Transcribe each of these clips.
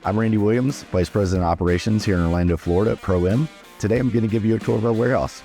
I'm Randy Williams, Vice President of Operations here in Orlando, Florida at Pro-M. Today I'm going to give you a tour of our warehouse.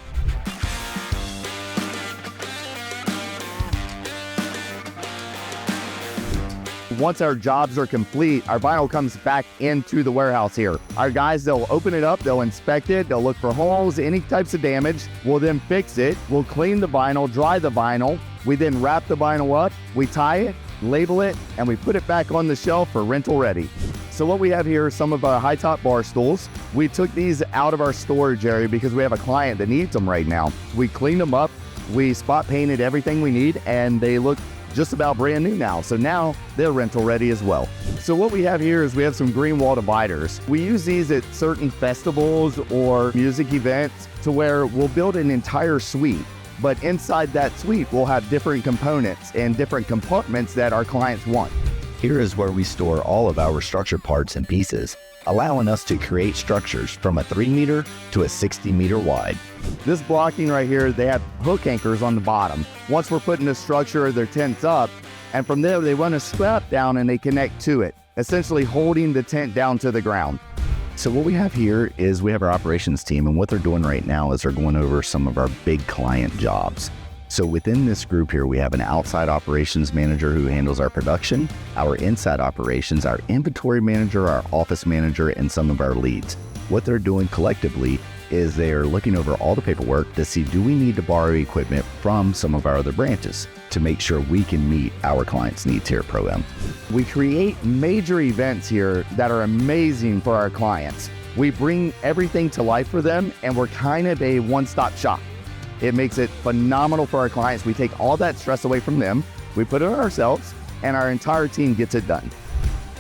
Once our jobs are complete, our vinyl comes back into the warehouse here. Our guys, they'll open it up, they'll inspect it, they'll look for holes, any types of damage. We'll then fix it. We'll clean the vinyl, dry the vinyl. We then wrap the vinyl up, we tie it, label it, and we put it back on the shelf for rental ready. So what we have here are some of our high top bar stools. We took these out of our storage area because we have a client that needs them right now. We cleaned them up, we spot painted everything we need, and they look just about brand new now. So now they're rental ready as well. So what we have here is we have some green wall dividers. We use these at certain festivals or music events to where we'll build an entire suite. But inside that suite, we'll have different components and different compartments that our clients want. Here is where we store all of our structure parts and pieces, allowing us to create structures from a 3 meter to a 60 meter wide. This blocking right here, they have hook anchors on the bottom. Once we're putting the structure, their tent's up, and from there they run a strap down and they connect to it, essentially holding the tent down to the ground. So what we have here is we have our operations team, and what they're doing right now is they're going over some of our big client jobs. So within this group here, we have an outside operations manager who handles our production, our inside operations, our inventory manager, our office manager, and some of our leads. What they're doing collectively is they're looking over all the paperwork to see, do we need to borrow equipment from some of our other branches to make sure we can meet our clients' needs here at Pro-M. We create major events here that are amazing for our clients. We bring everything to life for them, and we're kind of a one-stop shop. It makes it phenomenal for our clients. We take all that stress away from them, we put it on ourselves, and our entire team gets it done.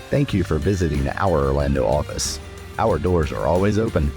Thank you for visiting our Orlando office. Our doors are always open.